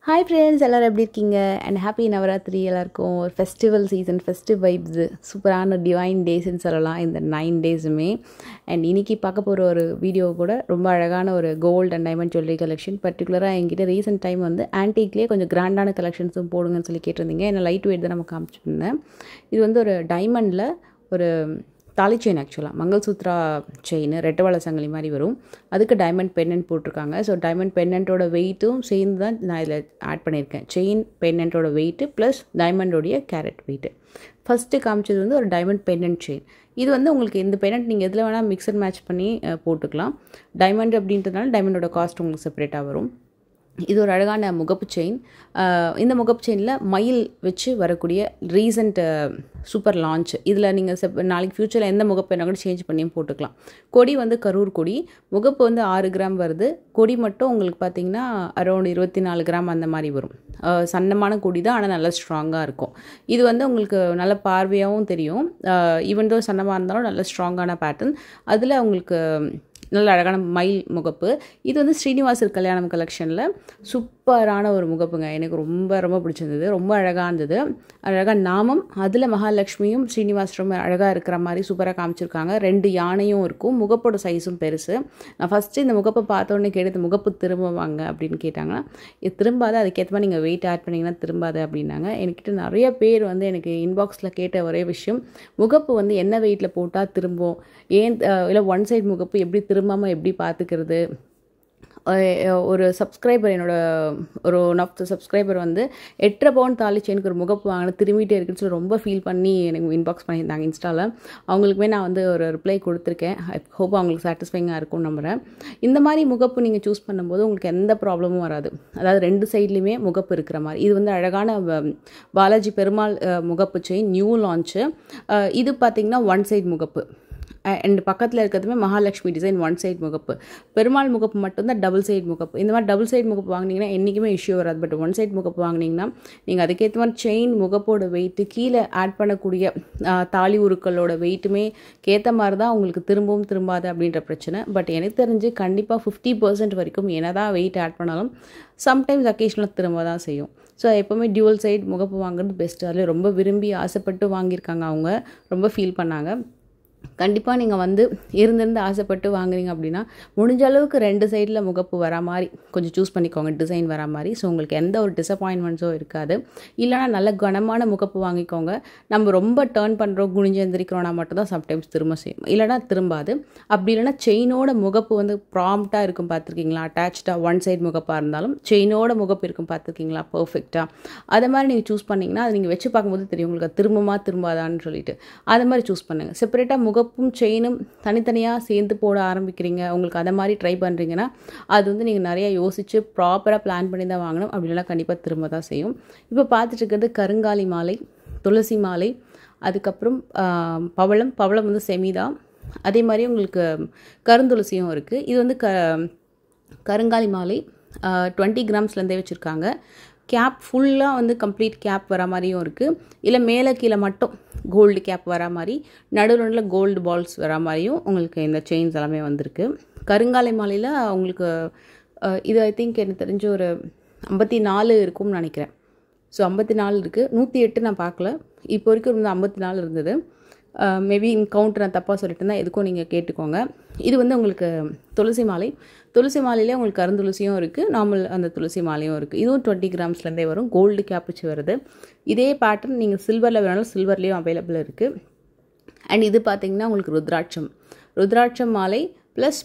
Hi friends, எல்லாரும் எப்படி இருக்கீங்க? And happy நவராத்திரி எல்லாருக்கும். ஒரு ஃபெஸ்டிவல் சீசன், ஃபெஸ்டிவ் வைப்ஸ், சூப்பரான டிவைன் டேஸ்ன்னு சொல்லலாம் இந்த 9 டேஸுமே. அண்ட் இன்னைக்கு பார்க்க போகிற ஒரு வீடியோ கூட ரொம்ப அழகான ஒரு gold and diamond jewellery collection. பர்டிகுலராக என்கிட்ட ரீசெண்ட் டைம் வந்து ஆன்டிக்லேயே கொஞ்சம் கிராண்டான கலெக்ஷன்ஸும் போடுங்கன்னு சொல்லி கேட்டிருந்தீங்க. ஏன்னா லைட் வெயிட் தான் நம்ம காமிச்சிருந்தேன். இது வந்து ஒரு டைமண்டில் ஒரு தாலி செயின், ஆக்சுவலாக மங்கள்சூத்ரா செயின் ரெட்டவாள சங்கிலி மாதிரி வரும். அதுக்கு டைமண்ட் பென்னன்ட் போட்டிருக்காங்க. ஸோ டைமண்ட் பென்னண்ட்டோட வெயிட்டும் சேர்ந்து தான் நான் இதில் ஆட் பண்ணியிருக்கேன். செயின் பென்னண்ட்டோட வெயிட்டு ப்ளஸ் டைமண்டோடைய கேரட் வெயிட்டு. ஃபஸ்ட்டு காமிச்சது வந்து ஒரு டைமண்ட் பென்னன்ட் செயின். இது வந்து உங்களுக்கு இந்த பென்னன்ட் நீங்கள் எதில் வேணால் மிக்ஸ் அண்ட் மேட்ச் பண்ணி போட்டுக்கலாம். டைமண்ட் அப்படின்றதுனால டைமண்டோட காஸ்ட் உங்களுக்கு செப்பரேட்டாக வரும். இது ஒரு அழகான முகப்பு செயின். இந்த முகப்பு செயினில் மயில் வச்சு வரக்கூடிய ரீசண்ட் சூப்பர் லான்ச். இதில் நீங்கள் நாளைக்கு ஃப்யூச்சரில் எந்த முகப்பு வேணால் கூட சேஞ்ச் பண்ணியும் போட்டுக்கலாம். கொடி வந்து கரூர் கொடி. முகப்பு வந்து 6 கிராம் வருது. கொடி மட்டும் உங்களுக்கு பார்த்தீங்கன்னா அரௌண்ட் 24 கிராம் அந்த மாதிரி வரும். சன்னமான கொடி தான், ஆனால் நல்லா ஸ்ட்ராங்காக இருக்கும். இது வந்து உங்களுக்கு நல்ல பார்வையாகவும் தெரியும். ஈவன் தோ சன்னமாக இருந்தாலும் நல்ல ஸ்ட்ராங்கான பேட்டர்ன். அதில் உங்களுக்கு நல்ல அழகான மயில் முகப்பு. இது வந்து ஸ்ரீனிவாசர் கல்யாணம் கலெக்ஷனில் சூப்பரான ஒரு முகப்புங்க. எனக்கு ரொம்ப ரொம்ப பிடிச்சிருந்தது. ரொம்ப அழகாக இருந்தது. அழகாக நாமம், அதில் மகாலட்சுமியும் ஸ்ரீனிவாசரும் அழகாக இருக்கிற மாதிரி சூப்பராக காமிச்சிருக்காங்க. 2 யானையும் இருக்கும். முகப்போட சைஸும் பெருசு. நான் ஃபஸ்ட்டு இந்த முகப்பை பார்த்தோன்னே கேட்டு முகப்பு திரும்புவாங்க அப்படின்னு கேட்டாங்கன்னா, இது திரும்பாது, அதுக்கேற்ற மாதிரி நீங்கள் வெயிட் ஆட் பண்ணிங்கன்னா திரும்பாது அப்படின்னாங்க. என்கிட்ட நிறைய பேர் வந்து எனக்கு இன்பாக்ஸில் கேட்ட ஒரே விஷயம், முகப்பு வந்து என்ன வெயிட்டில் போட்டால் திரும்பும், ஏன் இல்லை ஒன் சைட் முகப்பு எப்படி திரும்பாமல் எப்படி பார்த்துக்கிறது. ஒரு சப்ஸ்கிரைபர், ஒரு ஒன் ஆஃப் த சப்ஸ்கிரைபர் வந்து 8.5 பவுன் தாலி செயினுக்கு ஒரு முகப்பு வாங்கின திரும்பிட்டே இருக்குன்னு சொல்லி ரொம்ப ஃபீல் பண்ணி எனக்கு இன்பாக்ஸ் பண்ணியிருந்தாங்க இன்ஸ்டாவில். அவங்களுக்குமே நான் வந்து ஒரு ரிப்ளை கொடுத்துருக்கேன். ஐ ஹோப் அவங்களுக்கு சாட்டிஸ்ஃபைங்காக இருக்கும்னு நம்புகிறேன். இந்த மாதிரி முகப்பு நீங்கள் சூஸ் பண்ணும்போது உங்களுக்கு எந்த ப்ராப்ளமும் வராது. அதாவது 2 சைட்லேயுமே முகப்பு இருக்கிற மாதிரி. இது வந்து அழகான பாலாஜி பெருமாள் முகப்பு செயின், நியூ லான்ச்சு. இது பார்த்திங்கன்னா ஒன் சைட் முகப்பு. அண்ட் பக்கத்தில் இருக்கிறதுமே மகாலட்சுமி டிசைன் ஒன் சைட் முகப்பு. பெருமாள் முகப்பு மட்டும்தான் டபுள் சைட் முகப்பு. இந்த மாதிரி டபுள் சைட் முகப்பு வாங்கினீங்கன்னா என்றைக்குமே இஷ்யூ வராது. பட் ஒன் சைட் முகப்பு வாங்கினீங்கன்னா நீங்கள் அதுக்கேற்ற மாதிரி செயின் முகப்போட வெயிட்டு, கீழே ஆட் பண்ணக்கூடிய தாலி உருக்களோட வெயிட்டுமே ஏற்ற மாதிரி தான் உங்களுக்கு திரும்பவும் திரும்பாது அப்படின்ற பிரச்சனை. பட் எனக்கு தெரிஞ்சு கண்டிப்பாக 50% வரைக்கும் என்னதான் வெயிட் ஆட் பண்ணாலும் சம்டைம்ஸ் அக்கேஷனலாக திரும்ப தான் செய்யும். ஸோ எப்போவுமே டியூவல் சைட் முகப்பு வாங்குறது பெஸ்ட்டு. அதில் ரொம்ப விரும்பி ஆசைப்பட்டு வாங்கியிருக்காங்க அவங்க, ரொம்ப ஃபீல் பண்ணாங்க. கண்டிப்பாக நீங்கள் வந்து இருந்திருந்து ஆசைப்பட்டு வாங்குறீங்க அப்படின்னா முடிஞ்ச அளவுக்கு 2 சைடில் முகப்பு வரா மாதிரி கொஞ்சம் சூஸ் பண்ணிக்கோங்க, டிசைன் வரா மாதிரி. ஸோ உங்களுக்கு எந்த ஒரு டிசப்பாயின்மெண்ட்ஸோ இருக்காது. இல்லைனா நல்ல கனமான முகப்பு வாங்கிக்கோங்க. நம்ம ரொம்ப டேர்ன் பண்ணுறோம், குனிஞ்சு எந்திரிக்கிறோன்னா மட்டும்தான் சம்டைம்ஸ் திரும்ப செய்யும், இல்லைனா திரும்பாது. அப்படி இல்லைனா செயினோட முகப்பு வந்து ப்ராம்ப்டாக இருக்கும் பார்த்துருக்கீங்களா, அட்டாச்சாக ஒன் சைட் முகப்பாக இருந்தாலும் செயினோட முகப்பு இருக்கும் பார்த்துருக்கீங்களா பர்ஃபெக்டாக. அதை மாதிரி நீங்கள் சூஸ் பண்ணிங்கன்னா அது நீங்கள் வச்சு பார்க்கும்போது தெரியும் உங்களுக்கு திரும்புமா திரும்பாதான்னு சொல்லிட்டு. அதை மாதிரி சூஸ் பண்ணுங்கள். செப்பரேட்டாக முகப்பும் செயினும் தனித்தனியாக சேர்ந்து போட ஆரம்பிக்கிறீங்க, உங்களுக்கு அதை மாதிரி ட்ரை பண்ணுறீங்கன்னா அது வந்து நீங்கள் நிறையா யோசித்து ப்ராப்பராக பிளான் பண்ணி தான் வாங்கணும். அப்படி இல்லைனா கண்டிப்பாக திரும்ப தான் செய்யும். இப்போ பார்த்துட்டு இருக்கிறது கருங்காலி மாலை, துளசி மாலை, அதுக்கப்புறம் பவளம் வந்து செமிதா, அதே மாதிரி உங்களுக்கு கருந்துளசியும் இருக்குது. இது வந்து கருங்காலி மாலை 20 கிராம்ஸ்லேருந்தே வச்சுருக்காங்க. கேப் ஃபுல்லாக வந்து கம்ப்ளீட் கேப் வர மாதிரியும் இருக்குது, இல்லை மேலே கீழே மட்டும் கோல்டு கேப் வர மாதிரி, நடுவில் கோல்டு பால்ஸ் வர மாதிரியும் உங்களுக்கு இந்த செயின்ஸ் எல்லாமே வந்திருக்கு. கருங்காலை மாலையில் உங்களுக்கு இது ஐ திங்க் எனக்கு தெரிஞ்ச ஒரு 54 இருக்கும்னு நினைக்கிறேன். ஸோ 54 இருக்குது. 108 நான் பார்க்கல, இப்போ வரைக்கும் வந்து 54 இருந்தது. மேபி கவுண்ட் நான் தப்பாக சொல்லிட்டு இருந்தால் எதுக்கும் நீங்கள் கேட்டுக்கோங்க. இது வந்து உங்களுக்கு துளசி மாலை. துளசி மாலையிலே உங்களுக்கு கருந்துளசியும் இருக்குது, நார்மல் அந்த துளசி மாலையும் இருக்குது. இதுவும் 20 கிராம்ஸ்லேருந்தே வரும், கோல்டு கேப் வச்சு வருது. இதே பேட்டர்ன் நீங்கள் சில்வரில் வேணாலும் சில்வர்லேயும் அவைலபிள் இருக்குது. அண்ட் இது பார்த்திங்கன்னா உங்களுக்கு ருத்ராட்சம் மாலை ப்ளஸ்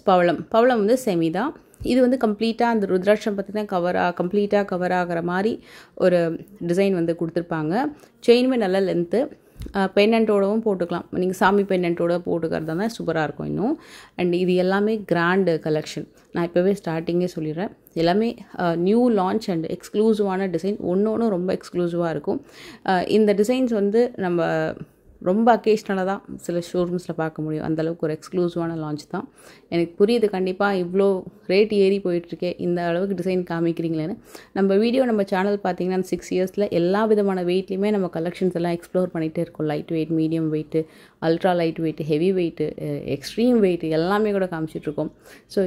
பவளம் வந்து செமிதா. இது வந்து கம்ப்ளீட்டாக அந்த ருத்ராட்சம் பார்த்திங்கன்னா கம்ப்ளீட்டாக கவர் ஆகிற மாதிரி ஒரு டிசைன் வந்து கொடுத்துருப்பாங்க. செயினுமே நல்ல லென்த்து. பென்னண்ட்டோடவும் போட்டுக்கலாம், நீங்கள் சாமி பென்னண்ட்டோட போட்டுக்கிறதா தான் சூப்பராக இருக்கும் இன்னும். அண்ட் இது எல்லாமே கிராண்டு கலெக்ஷன். நான் இப்போவே ஸ்டார்டிங்கே சொல்லிடுறேன், எல்லாமே நியூ லான்ச் அண்ட் எக்ஸ்க்ளூசிவான டிசைன். ஒன்று ரொம்ப எக்ஸ்க்ளூசிவாக இருக்கும். இந்த டிசைன்ஸ் வந்து நம்ம ரொம்ப அக்கேஷ்னலாக தான் சில ஷோரூம்ஸில் பார்க்க முடியும். அந்தளவுக்கு ஒரு எக்ஸ்க்ளூசிவான லான்ச் தான். எனக்கு புரியுது கண்டிப்பாக இவ்வளோ ரேட் ஏறி போயிட்டுருக்கே, இந்த அளவுக்கு டிசைன் காமிக்கிறீங்களேன்னு. நம்ம வீடியோ நம்ம சேனல் பார்த்திங்கன்னா 6 இயர்ஸில் எல்லா விதமான வெயிட்லேயுமே நம்ம கலெக்ஷன்ஸ் எல்லாம் எக்ஸ்ப்ளோர் பண்ணிகிட்டே இருக்கோம். Light weight, medium weight, ultra light weight, heavy weight, extreme weight எல்லாமே கூட காமிச்சிட்ருக்கோம். ஸோ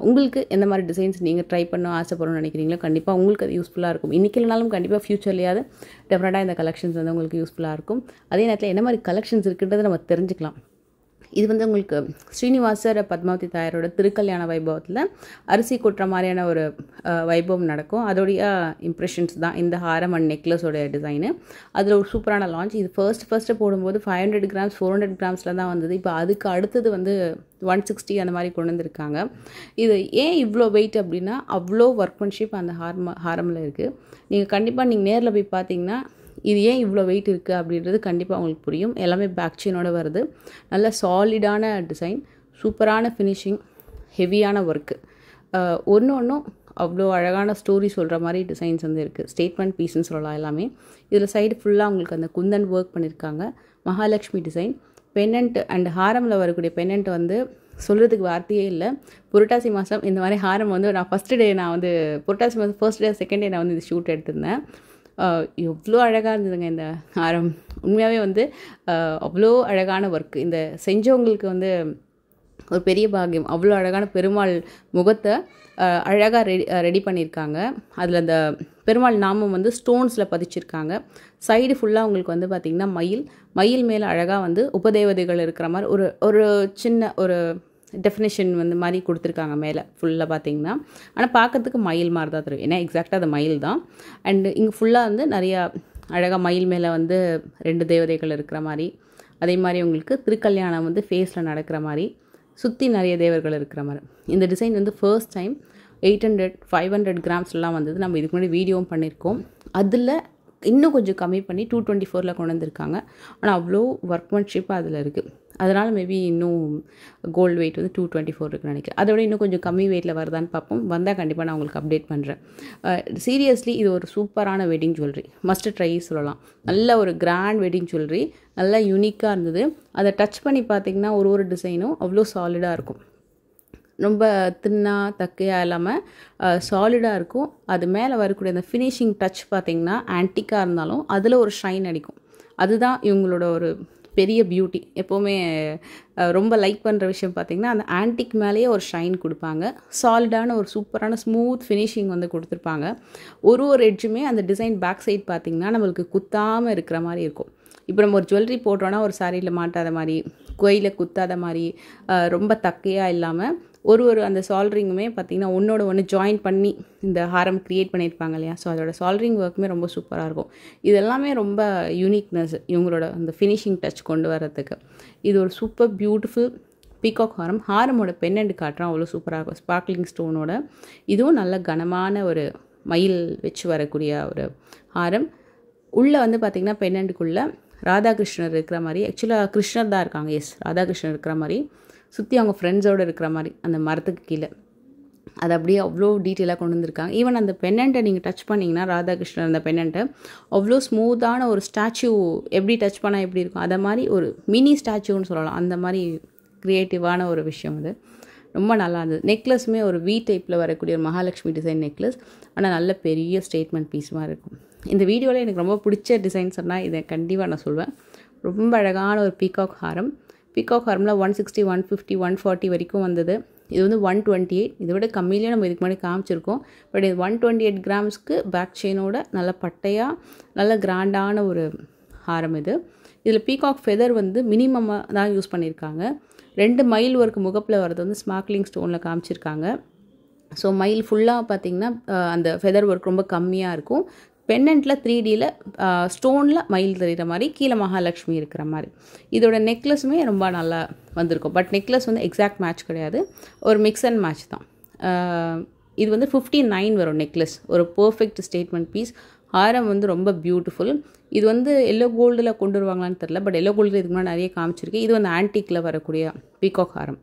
உங்களுக்கு எந்த மாதிரி டிசைன்ஸ் நீங்கள் ட்ரை பண்ண ஆசைப்படணும்னு நினைக்கிறீங்களோ கண்டிப்பாக உங்களுக்கு அது யூஸ்ஃபுல்லாக இருக்கும். இன்றைக்கி இல்லைனாலும் கண்டிப்பாக ஃப்யூச்சர்லேயாவது டெஃபினட்டாக இந்த கலெக்ஷன்ஸ் வந்து உங்களுக்கு யூஸ்ஃபுல்லாக இருக்கும். அதே நேரத்தில் என்ன மாதிரி கலெக்ஷன்ஸ் இருக்குன்றதை நம்ம தெரிஞ்சுக்கலாம். இது வந்து உங்களுக்கு ஸ்ரீனிவாசர் பத்மாவதி தாயாரோட திருக்கல்யாண வைபவத்தில் அரிசி கொட்டுற மாதிரியான ஒரு வைபவம் நடக்கும். அதோடைய இம்ப்ரெஷன்ஸ் தான் இந்த ஹாரம் அண்ட் நெக்லஸோட டிசைனு. அதில் ஒரு சூப்பரான லான்ச். இது ஃபர்ஸ்ட்டு போடும்போது 500 கிராம்ஸ் 400 கிராம்ஸில் தான் வந்தது. இப்போ அதுக்கு அடுத்தது வந்து 160 அந்த மாதிரி கொண்டு வந்திருக்காங்க. இது ஏன் இவ்வளோ வெயிட் அப்படின்னா அவ்வளோ ஒர்க்மன்ஷிப் அந்த ஹாரமில் இருக்குது. நீங்கள் கண்டிப்பாக நீங்கள் நேரில் போய் பார்த்தீங்கன்னா இது ஏன் இவ்வளோ வெயிட் இருக்குது அப்படின்றது கண்டிப்பாக உங்களுக்கு புரியும். எல்லாமே பேக் செயினோடு வருது. நல்ல சாலிடான டிசைன், சூப்பரான ஃபினிஷிங், ஹெவியான ஒர்க்கு, ஒன்றும் அவ்வளோ அழகான ஸ்டோரி சொல்கிற மாதிரி டிசைன்ஸ் வந்து இருக்குது. ஸ்டேட்மெண்ட் பீஸ்ன்னு சொல்லலாம் எல்லாமே. இதில் சைடு ஃபுல்லாக உங்களுக்கு அந்த குந்தன் ஒர்க் பண்ணியிருக்காங்க. மகாலட்சுமி டிசைன், பென்னண்ட் அண்ட் ஹாரமில் வரக்கூடிய பென்னண்ட் வந்து சொல்கிறதுக்கு வார்த்தையே இல்லை. புரட்டாசி மாதம் இந்த மாதிரி ஹாரம் வந்து நான் ஃபஸ்ட்டு டே நான் வந்து புரட்டாசி மாதம் ஃபர்ஸ்ட் டே செகண்ட் டே நான் வந்து இது ஷூட் எடுத்திருந்தேன். எவ்வளோ அழகாக இருந்ததுங்க இந்த ஹாரம். உண்மையாகவே வந்து அவ்வளோ அழகான ஒர்க்கு. இந்த செஞ்சவங்களுக்கு வந்து ஒரு பெரிய பாக்கியம். அவ்வளோ அழகான பெருமாள் முகத்தை அழகாக ரெடி பண்ணியிருக்காங்க. அதில் அந்த பெருமாள் நாமம் வந்து ஸ்டோன்ஸில் பதிச்சிருக்காங்க. சைடு ஃபுல்லாக உங்களுக்கு வந்து பார்த்திங்கன்னா மயில் மேலே அழகாக வந்து உபதேவதைகள் இருக்கிற மாதிரி ஒரு சின்ன ஒரு டெஃபினேஷன் வந்து மாதிரி கொடுத்துருக்காங்க மேலே ஃபுல்லாக பார்த்தீங்கன்னா. ஆனால் பார்க்கறதுக்கு மயில் மாதிரி தான் தெரியும், ஏன்னா எக்ஸாக்டாக அது மயில் தான். அண்டு இங்கே ஃபுல்லாக வந்து நிறையா அழகாக மயில் மேலே வந்து 2 தேவதைகள் இருக்கிற மாதிரி, அதே மாதிரி உங்களுக்கு திருக்கல்யாணம் வந்து ஃபேஸில் நடக்கிற மாதிரி, சுற்றி நிறைய தேவர்கள் இருக்கிற மாதிரி. இந்த டிசைன் வந்து ஃபர்ஸ்ட் டைம் 500 கிராம்ஸ்லாம் வந்தது. நம்ம இதுக்கு முன்னாடி வீடியோவும் பண்ணியிருக்கோம். அதில் இன்னும் கொஞ்சம் கம்மி பண்ணி 224 கொண்டு வந்திருக்காங்க. ஆனால் அவ்வளோ ஒர்க்மன்ஷிப்பாக அதில் இருக்குது. அதனால் மேபி இன்னும் கோல்டு வெயிட் வந்து 224 இருக்குன்னு நினைக்கிறேன். அதை விட இன்னும் கொஞ்சம் கம்மி வெயிட்டில் வருதான்னு பார்ப்போம். வந்தால் கண்டிப்பாக நான் உங்களுக்கு அப்டேட் பண்ணுறேன். சீரியஸ்லி இது ஒரு சூப்பரான வெட்டிங் ஜுவல்லரி, மஸ்ட் ட்ரை சொல்லலாம். நல்ல ஒரு கிராண்ட் வெட்டிங் ஜுவல்லரி, நல்லா யூனிக்காக இருந்தது. அதை டச் பண்ணி பார்த்திங்கன்னா ஒரு டிசைனும் அவ்வளோ சாலிடாக இருக்கும். ரொம்ப தின்னாக தக்கையாக இல்லாமல் சாலிடாக இருக்கும். அது மேலே வரக்கூடிய அந்த ஃபினிஷிங் டச் பார்த்திங்கன்னா ஆன்டிக்காக இருந்தாலும் அதில் ஒரு ஷைன் அடிக்கும். அதுதான் இவங்களோட ஒரு பெரிய பியூட்டி. எப்போவுமே ரொம்ப லைக் பண்ணுற விஷயம் பார்த்திங்கன்னா அந்த ஆன்டிக் மேலேயே ஒரு ஷைன் கொடுப்பாங்க. சாலிடான ஒரு சூப்பரான ஸ்மூத் ஃபினிஷிங் வந்து கொடுத்துருப்பாங்க. ஒரு எட்ஜுமே அந்த டிசைன் பேக் சைட் பார்த்திங்கன்னா நம்மளுக்கு குத்தாமல் இருக்கிற மாதிரி இருக்கும். இப்போ நம்ம ஒரு ஜுவல்லரி போட்டோன்னா ஒரு சாரியில் மாட்டாத மாதிரி, கோயிலில் குத்தாத மாதிரி, ரொம்ப தக்கையாக இல்லாமல் ஒரு அந்த சால்ட்ரிங்குமே பார்த்திங்கன்னா ஒன்று ஜாயின் பண்ணி இந்த ஹாரம் க்ரியேட் பண்ணியிருப்பாங்க இல்லையா. ஸோ அதோட சால்ட்ரிங் ஒர்க்குமே ரொம்ப சூப்பராக இருக்கும். இதெல்லாமே ரொம்ப யூனிக்னஸ் இவங்களோட அந்த ஃபினிஷிங் டச் கொண்டு வரதுக்கு. இது ஒரு சூப்பர் பியூட்டிஃபுல் பீகாக் ஹாரமோட பென்னண்ட் காட்டுறோம், அவ்வளோ சூப்பராக இருக்கும் ஸ்பார்க்லிங் ஸ்டோனோட. இதுவும் நல்ல கனமான ஒரு மயில் வச்சு வரக்கூடிய ஒரு ஹாரம். உள்ளே வந்து பார்த்திங்கன்னா பென்னண்ட்டுக்குள்ளே ராதாகிருஷ்ணர் இருக்கிற மாதிரி, ஆக்சுவலாக கிருஷ்ணர் தான் இருக்காங்க, எஸ் ராதாகிருஷ்ணர் இருக்கிற மாதிரி, சுற்றி அவங்க ஃப்ரெண்ட்ஸோடு இருக்கிற மாதிரி அந்த மரத்துக்கு கீழே. அது அப்படியே அவ்வளோ டீட்டெயிலாக கொண்டு வந்திருக்காங்க. ஈவன் அந்த பென்னண்ட்டை நீங்கள் டச் பண்ணிங்கன்னா ராதாகிருஷ்ணர் அந்த பென்னண்ட்டை அவ்வளோ ஸ்மூத்தான ஒரு ஸ்டாச்சு, எப்படி டச் பண்ணால் எப்படி இருக்கும் அதை மாதிரி ஒரு மினி ஸ்டாச்சுன்னு சொல்லலாம். அந்த மாதிரி க்ரியேட்டிவான ஒரு விஷயம் அது. ரொம்ப நல்லா இருந்தது. நெக்லஸுமே ஒரு வி டைப்பில் வரக்கூடிய ஒரு மகாலட்சுமி டிசைன் நெக்லஸ், ஆனால் நல்ல பெரிய ஸ்டேட்மெண்ட் பீஸ் மாதிரி இருக்கும். இந்த வீடியோவில் எனக்கு ரொம்ப பிடிச்ச டிசைன் சொன்னால் இதை கண்டிப்பாக நான் சொல்வேன். ரொம்ப அழகான ஒரு பீகாக் ஹாரம். பீகாக் ஹாரமில் 160, 150, 140 வரைக்கும் வந்தது. இது வந்து 128, இதை விட கம்மியிலே நம்ம இதுக்கு முன்னாடி காமிச்சிருக்கோம். பட் இது 128 கிராம்ஸ்க்கு பேக் செயினோட நல்ல பட்டையாக நல்ல கிராண்டான ஒரு ஹாரம் இது. இதில் பீகாக் ஃபெதர் வந்து மினிமமாக தான் யூஸ் பண்ணியிருக்காங்க. 2 மயில் ஒர்க் முகப்பில் வரது வந்து ஸ்பார்க்லிங் ஸ்டோனில் காமிச்சிருக்காங்க. ஸோ மயில் ஃபுல்லாக பார்த்திங்கன்னா அந்த ஃபெதர் ஒர்க் ரொம்ப கம்மியாக இருக்கும். பென்னண்ட்டில் 3Dயில் ஸ்டோனில் மயில் தெரிகிற மாதிரி, கீழே மகாலட்சுமி இருக்கிற மாதிரி. இதோட நெக்லஸுமே ரொம்ப நல்லா வந்திருக்கும். பட் நெக்லஸ் வந்து எக்ஸாக்ட் மேட்ச் கிடையாது, ஒரு மிக்ஸ் அண்ட் மேட்ச் தான். இது வந்து 59 வரும் நெக்லஸ். ஒரு பர்ஃபெக்ட் ஸ்டேட்மெண்ட் பீஸ். ஹாரம் வந்து ரொம்ப பியூட்டிஃபுல். இது வந்து எல்லோ கோல்டில் கொண்டு வருவாங்களான்னு தெரில, பட் எல்லோ கோல்டில் இதுக்கு முன்னாடி நிறைய காமிச்சிருக்கு. இது வந்து ஆன்டிக்கில் வரக்கூடிய பீகாக் ஹாரம்.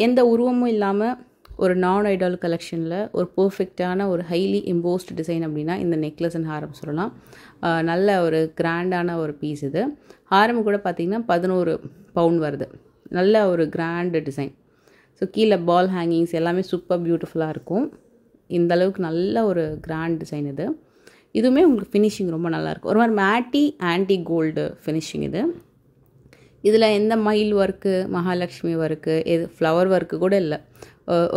எந்த உருவமும் இல்லாமல் ஒரு நான் ஐடால் கலெக்ஷனில் ஒரு பர்ஃபெக்டான ஒரு ஹைலி எம்போஸ்ட் டிசைன் அப்படின்னா இந்த நெக்லஸ் அண்ட் ஹாரம் சொல்லலாம். நல்ல ஒரு கிராண்டான ஒரு பீஸ் இது. ஹாரம் கூட பார்த்திங்கன்னா 11 பவுண்ட் வருது. நல்ல ஒரு கிராண்டு டிசைன். ஸோ கீழே பால் ஹேங்கிங்ஸ் எல்லாமே சூப்பர் பியூட்டிஃபுல்லாக இருக்கும். இந்த அளவுக்கு நல்ல ஒரு கிராண்ட் டிசைன் இது. இதுவுமே உங்களுக்கு ஃபினிஷிங் ரொம்ப நல்லாயிருக்கும். ஒரு மாதிரி மேட்டி ஆன்டி கோல்டு ஃபினிஷிங் இது. இதில் எந்த மயில் ஒர்க்கு, மகாலட்சுமி ஒர்க்கு, எது ஃப்ளவர் ஒர்க்கு கூட இல்லை.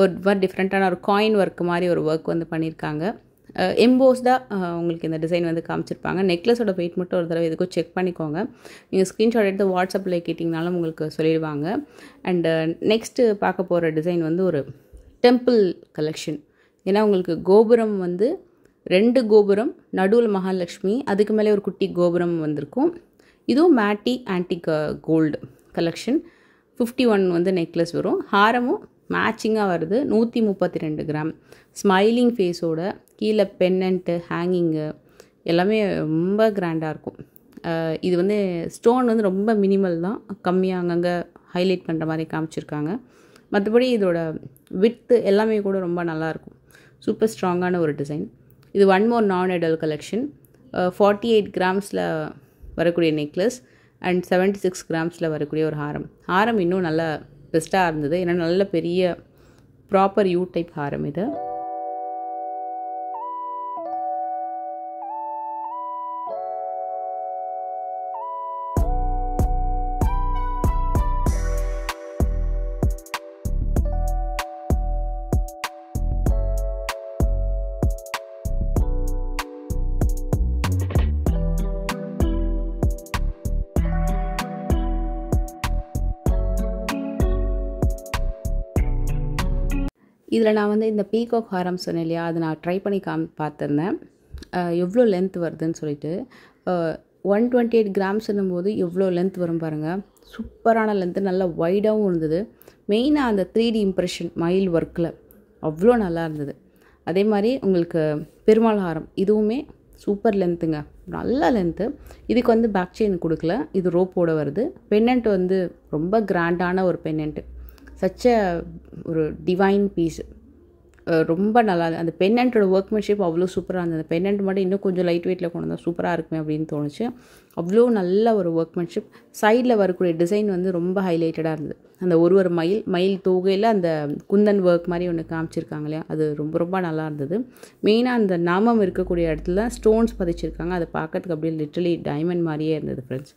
ஒரு மாதிரி டிஃப்ரெண்ட்டான ஒரு காயின் ஒர்க்கு மாதிரி ஒரு ஒர்க் வந்து பண்ணியிருக்காங்க. எம்போஸ்டாக உங்களுக்கு இந்த டிசைன் வந்து காமிச்சிருப்பாங்க. நெக்லஸோட வெயிட் மட்டும் ஒரு தடவை எதுக்கும் செக் பண்ணிக்கோங்க. நீங்கள் ஸ்க்ரீன்ஷாட் எடுத்து வாட்ஸ்அப்பில் கேட்டிங்கனாலும் உங்களுக்கு சொல்லிடுவாங்க. அண்டு நெக்ஸ்ட்டு பார்க்க போகிற டிசைன் வந்து ஒரு டெம்பிள் கலெக்ஷன். ஏன்னா உங்களுக்கு கோபுரம் வந்து 2 கோபுரம், நடுவில் மகாலட்சுமி, அதுக்கு மேலே ஒரு குட்டி கோபுரம் வந்திருக்கும். இதுவும் மேட்டி ஆன்டிக் கோல்டு கலெக்ஷன். 51 வந்து நெக்லஸ் வரும். ஹாரமும் மேட்சிங்காக வருது. 132 கிராம். ஸ்மைலிங் ஃபேஸோட கீழே பென்னண்ட்டு, ஹேங்கிங்கு எல்லாமே ரொம்ப கிராண்டாக இருக்கும். இது வந்து ஸ்டோன் வந்து ரொம்ப மினிமல் தான், கம்மியாக அங்கங்கே ஹைலைட் பண்ணுற மாதிரி காமிச்சிருக்காங்க. மற்றபடி இதோட வித்து எல்லாமே கூட ரொம்ப நல்லாயிருக்கும். சூப்பர் ஸ்ட்ராங்கான ஒரு டிசைன். இது ஒன் மோர் நான் ஐடல் கலெக்ஷன். 48 கிராம்ஸில் வரக்கூடிய நெக்லஸ் அண்ட் 76 கிராம்ஸில் வரக்கூடிய ஒரு ஹாரம். ஹாரம் இன்னும் நல்லா பெஸ்ட்டாக இருந்தது. ஏன்னா நல்ல பெரிய ப்ராப்பர் யூ டைப் ஹாரம் இது. இதில் நான் வந்து இந்த பீகாக் ஹாரம் சொன்னேன் இல்லையா, அதை நான் ட்ரை பண்ணி பார்த்துருந்தேன். எவ்வளோ லென்த் வருதுன்னு சொல்லிட்டு. 128 கிராம்ஸ்ன்னும் போது எவ்வளோ லென்த் வரும் பாருங்கள். சூப்பரான லென்த்து, நல்லா வைடாகவும் இருந்தது. மெயினாக அந்த 3D இம்ப்ரெஷன் மயில் ஒர்க்கில் அவ்வளோ நல்லா இருந்தது. அதே மாதிரி உங்களுக்கு பெருமாள் ஹாரம், இதுவுமே சூப்பர் லென்த்துங்க, நல்ல லென்த்து. இதுக்கு வந்து பேக் செயின் கொடுக்கல, இது ரோப்போடு வருது. பென்னண்ட் வந்து ரொம்ப கிராண்டான ஒரு பென்னண்ட்டு. சச்ச ஒரு டிவைன் பீஸ். ரொம்ப நல்லா அந்த பென்னண்ட்டோட ஒர்க்மேன்ஷிப் அவ்வளோ சூப்பராக இருந்தது. அந்த பென்னண்ட் மட்டும் இன்னும் கொஞ்சம் லைட் வெயிட்டில் கொண்டு வந்தால் சூப்பராக இருக்குமே அப்படின்னு தோணுச்சு. அவ்வளோ நல்ல ஒரு ஒர்க்மேன்ஷிப். சைடில் வரக்கூடிய டிசைன் வந்து ரொம்ப ஹைலைட்டடாக இருந்தது. அந்த ஒரு மயில் தொகையில் அந்த குந்தன் ஒர்க் மாதிரி ஒன்று காமிச்சிருக்காங்க இல்லையா, அது ரொம்ப ரொம்ப நல்லா இருந்தது. மெயினாக அந்த நாமம் இருக்கக்கூடிய இடத்துல ஸ்டோன்ஸ் பதிச்சிருக்காங்க. அதை பார்க்கறதுக்கு அப்படியே லிட்டரலி டைமண்ட் மாதிரியே இருந்தது ஃப்ரெண்ட்ஸ்.